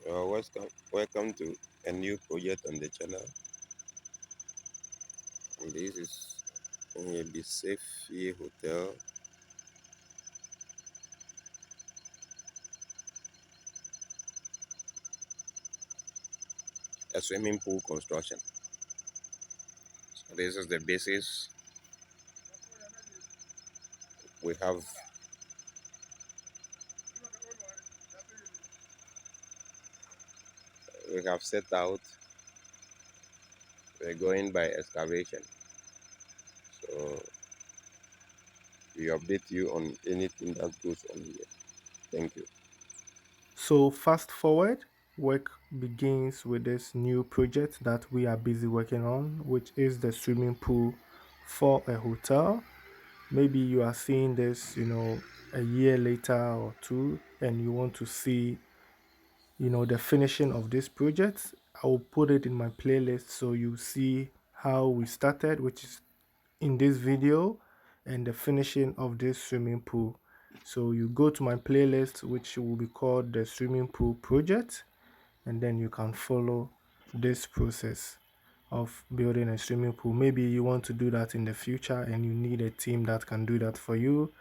Welcome to a new project on the channel. And this is a Be Safe Hotel, a swimming pool construction. So this is the basis. We have set out. We're going by excavation. So we update you on anything that goes on here. Thank you. So fast forward, work begins with this new project that we are busy working on, which is the swimming pool for a hotel. Maybe you are seeing this, a year later or two, and you want to see, the finishing of this project. I will put it in my playlist so you see how we started, which is in this video, and the finishing of this swimming pool. So you go to my playlist, which will be called the swimming pool project, and then you can follow this process of building a swimming pool. Maybe you want to do that in the future and you need a team that can do that for you.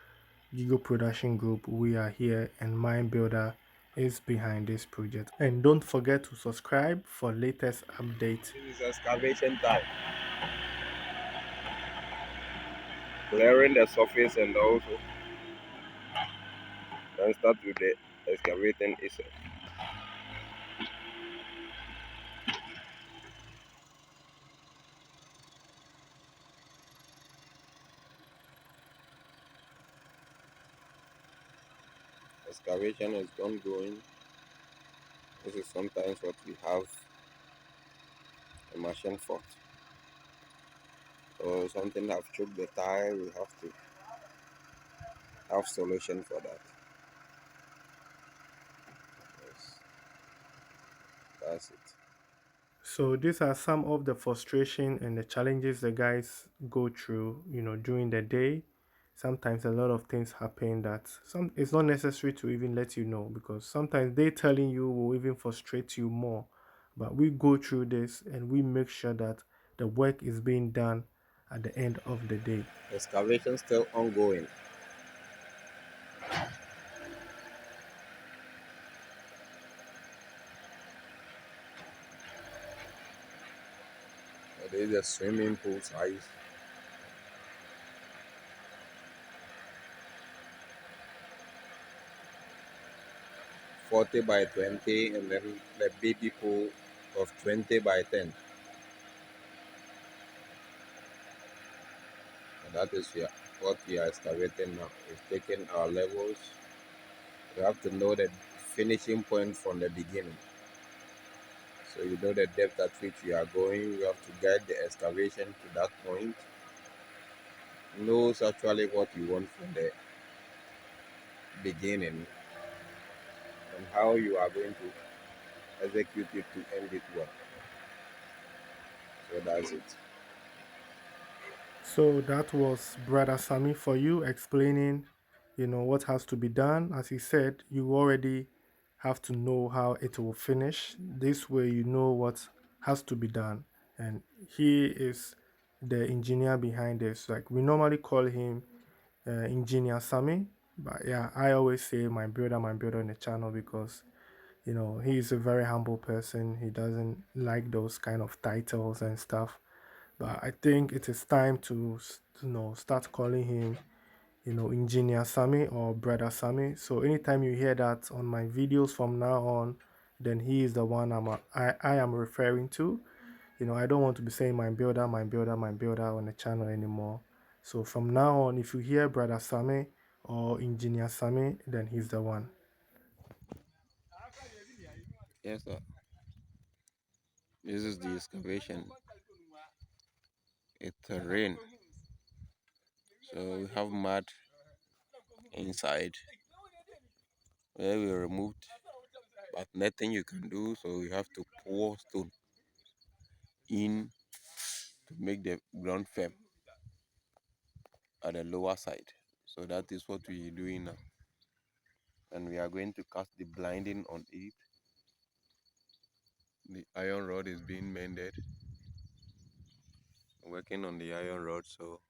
Gigo Production Group, we are here, and Mind Builder is behind this project. And don't forget to subscribe for latest update. This is excavation time. Clearing the surface and also then start with the excavating itself. Excavation is ongoing. This is sometimes what we have a machine fault. Or something have choked the tire, we have to have solution for that. Yes, that's it. So these are some of the frustration and the challenges the guys go through, during the day. Sometimes a lot of things happen that some it's not necessary to even let you know, because sometimes they telling you will even frustrate you more. But we go through this and we make sure that the work is being done at the end of the day. Excavation still ongoing. There is a swimming pool size, 40 by 20, and then the baby pool of 20 by 10. And that is what we are excavating now. We've taken our levels. We have to know the finishing point from the beginning. So you know the depth at which we are going. You have to guide the excavation to that point. Knows actually what you want from the beginning and how you are going to execute it to end it well. So that's it. So that was Brother Sammy for you explaining, what has to be done. As he said, you already have to know how it will finish. This way, you know what has to be done. And he is the engineer behind this. Like we normally call him Engineer Sammy. But yeah, I always say my brother on the channel because, he is a very humble person. He doesn't like those kind of titles and stuff, but I think it is time to start calling him, Engineer Sammy or Brother Sammy. So anytime you hear that on my videos from now on, then he is the one I am referring to. I don't want to be saying my builder, my builder, my builder on the channel anymore. So from now on, if you hear Brother Sammy or Engineer Sammy, then he's the one. Yes, sir. This is the excavation. It's a rain. So we have mud inside where we removed, but nothing you can do. So we have to pour stone in to make the ground firm at the lower side. So that is what we are doing now. And we are going to cast the blinding on it The iron rod is being mended, working on the iron rod, so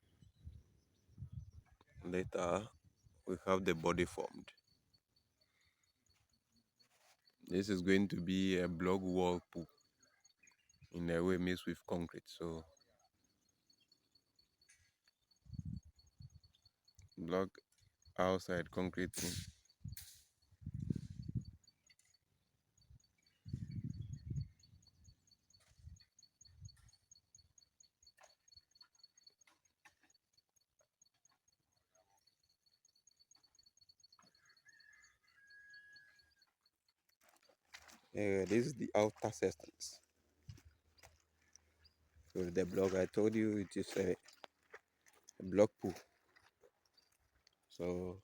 later we have the body formed. This is going to be a block wall pool in a way mixed with concrete. So block outside, concrete in. This is the outer substance. So the block I told you it is a block pool. So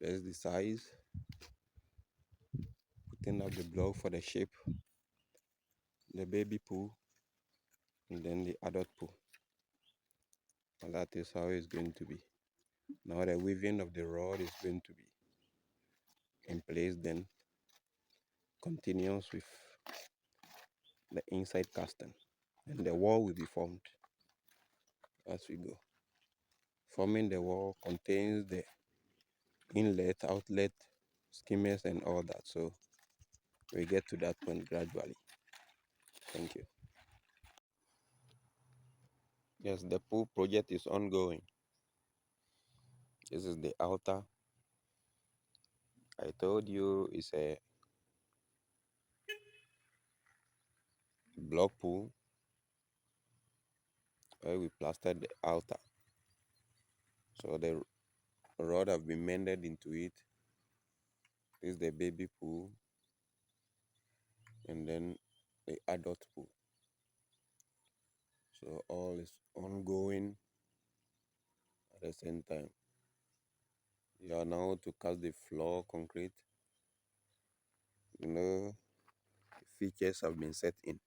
there's the size, putting up the block for the shape, the baby pool, and then the adult pool. And that is how it's going to be. Now the weaving of the rod is going to be in place, then continues with the inside casting, and the wall will be formed as we go. Forming the wall contains the inlet, outlet, skimmers, and all that. So we get to that point gradually. Thank you. Yes, the pool project is ongoing. This is the outer. I told you it's a block pool where we plastered the outer. So the rod have been mended into it. This is the baby pool, and then the adult pool. So all is ongoing at the same time. You are now to cast the floor concrete. The features have been set in.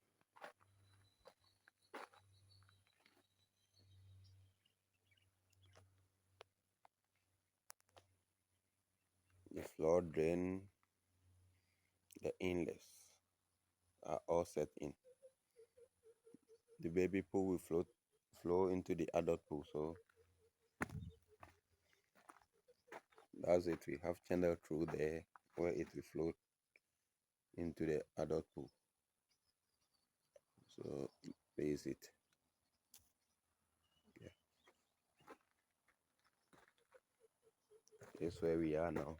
The floor drain, the inlets are all set in. The baby pool will flow into the adult pool. So that's it. We have channel through there where it will flow into the adult pool. So there is it. Yeah. That's where we are now.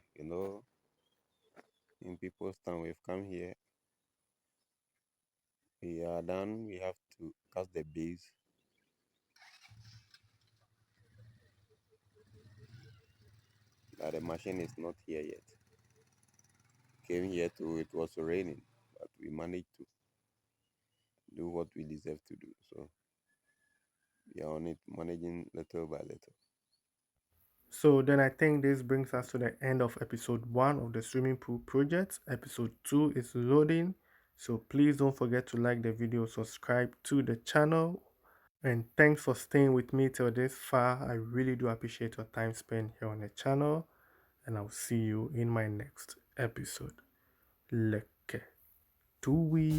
In people's town, we've come here. We are done. We have to cast the base. But the machine is not here yet. Came here too. It was raining, but we managed to do what we deserve to do. So we are on it, managing little by little. So then I think this brings us to the end of episode 1 of the swimming pool project. Episode 2 is loading. So please don't forget to like the video, subscribe to the channel. And thanks for staying with me till this far. I really do appreciate your time spent here on the channel. And I'll see you in my next episode. Leke tui.